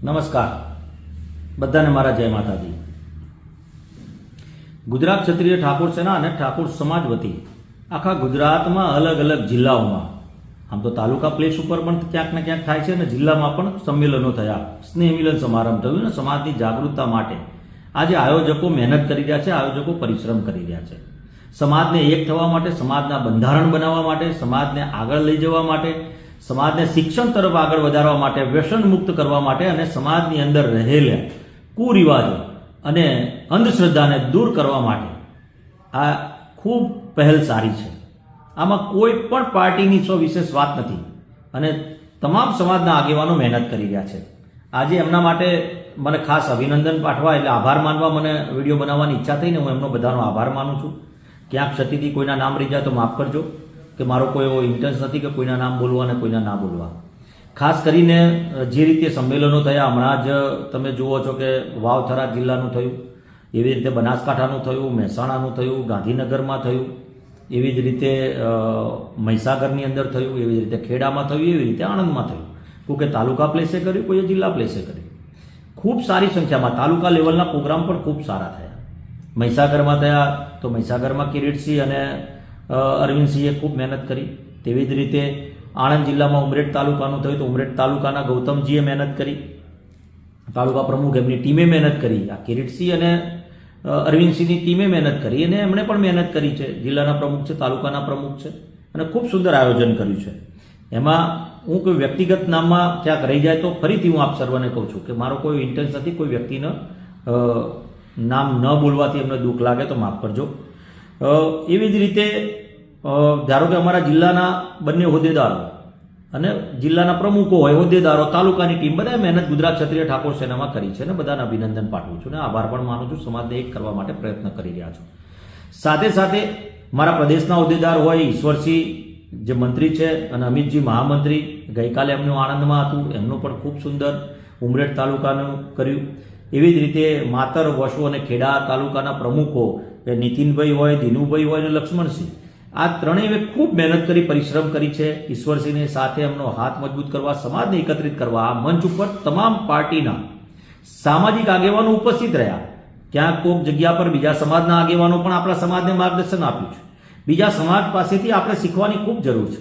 નમસ્કાર બધાને મારા જય માતાજી। ગુજરાત ક્ષત્રિય ઠાકોર સેના અને ઠાકોર સમાજ વતી આખા ગુજરાતમાં અલગ અલગ જિલ્લાઓમાં આમ તો તાલુકા પ્લેસ ઉપર પણ ક્યાંક ને ક્યાંક થાય છે અને જિલ્લામાં પણ સંમેલનો થયા, સ્નેહ મિલન સમારંભ થયું અને સમાજની જાગૃતતા માટે આજે આયોજકો મહેનત કરી રહ્યા છે, આયોજકો પરિશ્રમ કરી રહ્યા છે। સમાજને એક થવા માટે, સમાજના બંધારણ બનાવવા માટે, સમાજને આગળ લઈ જવા માટે, સમાજને શિક્ષણ તરફ આગળ વધારવા માટે, વ્યસન મુક્ત કરવા માટે અને સમાજની અંદર રહેલા કુરિવાજો અને અંધશ્રદ્ધાને દૂર કરવા માટે આ ખૂબ પહેલ સારી છે। આમાં કોઈ પણ પાર્ટીની વિશેષ વાત નથી અને તમામ સમાજના આગેવાનો મહેનત કરી રહ્યા છે। આજે એમના માટે મને ખાસ અભિનંદન પાઠવા એટલે આભાર માનવા મને વિડીયો બનાવવાની ઈચ્છા થઈને હું એમનો બધાનો આભાર માનું છું। ક્યાંક ક્ષતિથી કોઈના નામ રહી જાય તો માફ કરજો કે મારો કોઈ એવો ઇન્ટેન્સ નથી કે કોઈના નામ બોલવા અને કોઈના ના બોલવા। ખાસ કરીને જે રીતે સંમેલનો થયા, હમણાં જ તમે જુઓ છો કે વાવ-થરાદ જિલ્લાનું થયું, એવી રીતે બનાસકાંઠાનું થયું, મહેસાણાનું થયું, ગાંધીનગરમાં થયું, એવી જ રીતે મહીસાગરની અંદર થયું, એવી જ રીતે ખેડામાં થયું, એવી રીતે આણંદમાં થયું। કોઈકે તાલુકા પ્લેસે કર્યું, કોઈએ જિલ્લા પ્લેસે કર્યું। ખૂબ સારી સંખ્યામાં તાલુકા લેવલના પ્રોગ્રામ પણ ખૂબ સારા થયા। મહીસાગરમાં થયા તો મહીસાગરમાં કિરીટસિંહ અને અરવિંદસિંહે ખૂબ મહેનત કરી। તેવી જ રીતે આણંદ જિલ્લામાં ઉમરેઠ તાલુકાનું થયું તો ઉમરેઠ તાલુકાના ગૌતમજીએ મહેનત કરી, તાલુકા પ્રમુખ એમની ટીમે મહેનત કરી, આ કિરીટસિંહ અને અરવિંદસિંહની ટીમે મહેનત કરી અને એમણે પણ મહેનત કરી છે। જિલ્લાના પ્રમુખ છે, તાલુકાના પ્રમુખ છે અને ખૂબ સુંદર આયોજન કર્યું છે। એમાં હું કોઈ વ્યક્તિગત નામમાં ક્યાંક રહી જાય તો ફરીથી હું આપ સર્વને કહું છું કે મારો કોઈ ઇન્ટેન્સ નથી કોઈ વ્યક્તિને નામ ન બોલવાથી એમને દુઃખ લાગે તો માફ કરજો। એવી જ રીતે ધારો કે અમારા જિલ્લાના બંને હોદ્દેદારો અને જિલ્લાના પ્રમુખો હોય, હોદ્દેદારો, તાલુકાની ટીમ બધાએ મહેનત ગુજરાત ક્ષત્રિય ઠાકોર સેનામાં કરી છે અને બધાને અભિનંદન પાઠવું છું અને આભાર પણ માનું છું। સમાજને એક કરવા માટે પ્રયત્ન કરી રહ્યા છો। સાથે સાથે મારા પ્રદેશના હોદ્દેદાર હોય, ઈશ્વરસિંહ જે મંત્રી છે અને અમિતજી મહામંત્રી, ગઈકાલે એમનું આણંદમાં હતું, એમનું પણ ખૂબ સુંદર ઉમરેઠ તાલુકાનું કર્યું। એવી જ રીતે માતર, વસુ અને ખેડા તાલુકાના પ્રમુખો નીતિનભાઈ હોય, દિનુભાઈ હોય અને લક્ષ્મણસિંહ, આ ત્રણેય ખૂબ મહેનત કરી, પરિશ્રમ કરી છે। ઈશ્વરસિંહની સાથે એમનો હાથ મજબૂત કરવા, સમાજને એકત્રિત કરવા આ મંચ ઉપર તમામ પાર્ટીના સામાજિક આગેવાનો ઉપસ્થિત રહ્યા। ક્યાંક કોઈક જગ્યા પર બીજા સમાજના આગેવાનો પણ આપણા સમાજને માર્ગદર્શન આપ્યું છે। બીજા સમાજ પાસેથી આપણે શીખવાની ખૂબ જરૂર છે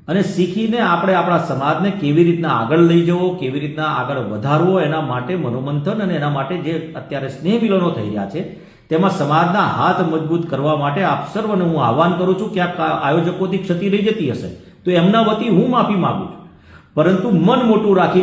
અને શીખીને આપણે આપણા સમાજને કેવી રીતના આગળ લઈ જવો, કેવી રીતના આગળ વધારવો, એના માટે મનોમંથન અને એના માટે જે અત્યારે સ્નેહ મિલનો થઈ રહ્યા છે તેમાં સમાજના હાથ મજબૂત કરવા માટે આપ સર્વને હું આહવાન કરું છું। ક્યાંક આયોજકોથી ક્ષતિ રહી જતી હશે તો એમના વતી હું માફી માંગુ છું, પરંતુ મન મોટું રાખીને